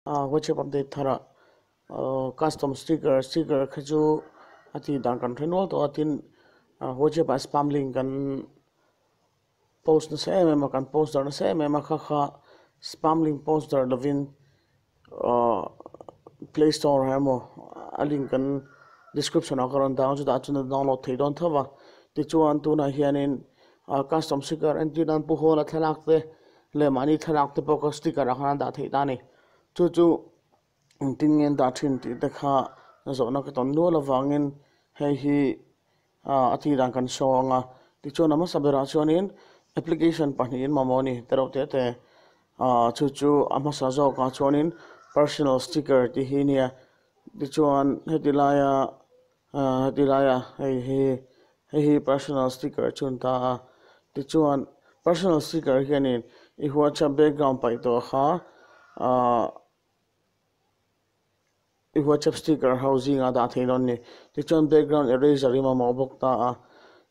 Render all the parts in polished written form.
WhatsApp update thara custom sticker khaju ati dan kan renewal to atin WhatsApp spam link kan post na se me kan poster na se me kha spam link poster lovin Play Store hemo a link kan description akaron da chu da chuna download thei don thawa ti chuan tu na hianin custom sticker entry dan pu hola thalak te le mani thalak te poka sticker akhana da thei ta ni chu tin ngen da thin ti te kha zo na ka ton no lawangin hei hi ati dan kan showanga ti chuan ama sabera chuanin application pahnin mamoni tero te chu ama sa zo ka chuanin personal sticker ti hi nia ti chuan hetilaya hei personal sticker chun ta ti chuan personal sticker hianin I WhatsApp background pai to kha I WhatsApp sticker housing ada theilon ni ti chuan background eraser ima mo bok ta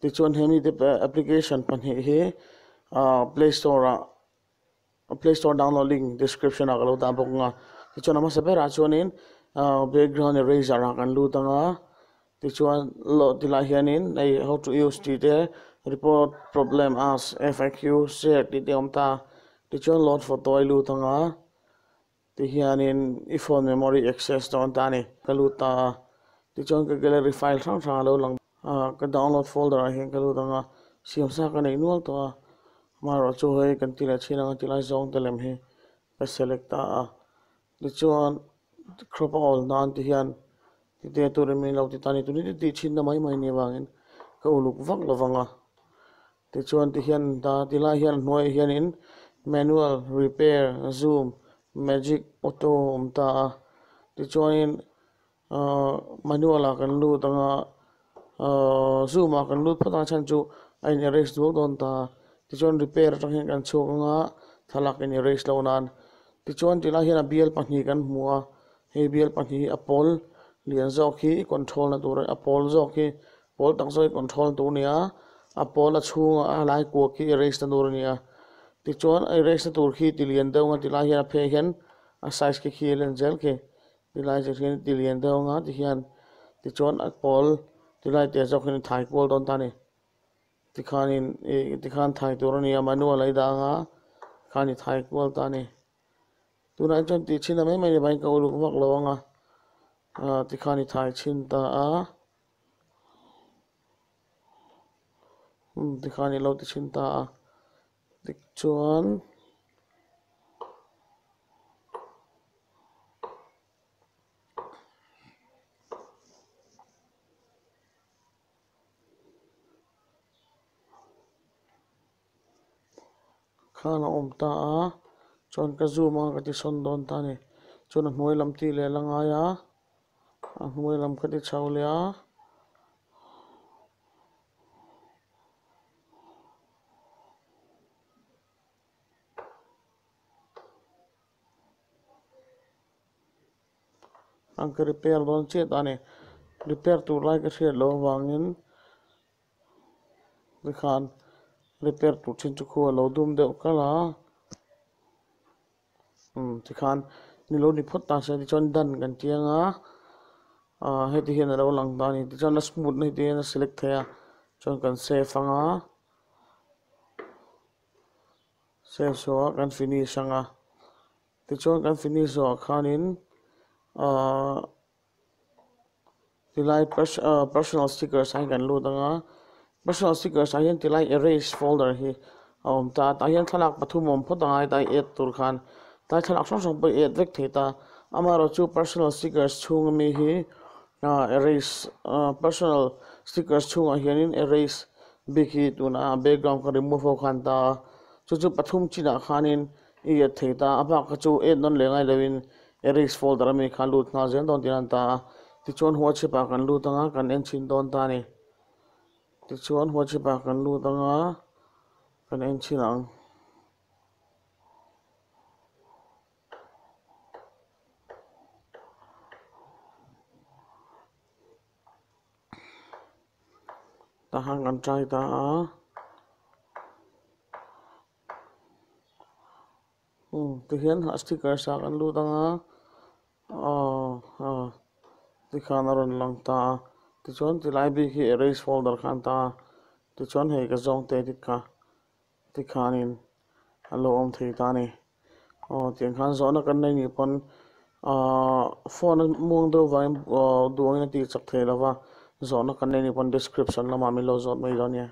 ti chuan hemi te application panhi hi Play Store download link description agalo ta bok nga ti chuan ama sabera chuanin background eraser kan lu tanga ti chuan lo tila hianin ei how to use ti te report problem as FAQ share ti te omta ti chuan load photo ai lu tanga ti hianin iPhone memory access don ta ni kaluta ti chuan ka gallery file thang lo lang ka download folder a hen kalu tanga siam sa ka nei nual to maro chu hei kan tila china tila zong telem hi ka select ta ti chuan crop all nan ti hian ti te tu remi lo ti tani tu ni ti chin na mai ni wangin ka uluk vak lawanga ti chuan ti hian ta ti la hian noi hianin manual repair zoom magic auto umta ti chuanin manual a kan lu tanga zoom a kan lu phata chan chu ain erase du don ta ti chuan repair atang hian kan chunga thalak in erase lo nan ti chuan ti la hian a bial pahnih kan hmua hei bial pahnih a pol lian zawk hi control na tur a pol zawk hi pol tak zoi control tu nia a pol a chhunga a lai kuak hi erase na tur nia ti chuan erase na tur hi ti lian deuh nga ti la hian a phe hian a size ki khilen zel ke ti lai je hian ti lian deuh nga ti hian ti chuan a pol ti lai te zawk hin thai pol don ta ni ti khan thai tur ania manual ai da nga khani thai pol ta ni tuna chuan ti china mai ni bai ka uluk vak lawanga ti khani thai chin ta ti khani lo ti chin ta ti chuan khana omta chuan ka zoom a ka ti son don ta ni chuan a hnuai lam ti le langa ya a hnuai lam ka ti chho le a ang ka repair don che ta ni repair tur lai ka hriat lo wangin ti khan repair tur chin chu khu lo dum deuh kala ti khan ni lo ni phot ta se ti chuan dan kan tianga he ti hian lo lang ta ni ti chuan na smooth nei te na select thaya chuan kan save anga save so kan finish anga ti chuan kan finish so khanin ti lai personal stickers ai kan lu tanga personal stickers ai hian ti lai erase folder hi ta hian thalak pathum om phot anga ta add tur khan ta thalak song pe add vek theta amaro chu personal stickers chung mi hi erase personal stickers chung a hianin erase biki tuna background ka remove ho khan ta chu pathum china khanin I theta apa ka chu add non lengai lewin erase folder mi khan lut na zen don tinan ta ti chuan WhatsApp a kan lu tanga kan en chin don ta ni ti chuan WhatsApp a kan lu tanga kan en chin ang ta hang kan try ta ti hian sticker sa kan lu tanga ti khan aron lang ta ti chuan ti lai bik hi erase folder khan ta ti chuan hei ka zong te ti khanin alo om thei ta ni tiang khan zona kan nei ni pon phone muang do vai duang na ti chak thei lawa zona kan nei ni pon description lama mi lo zot mai lo nia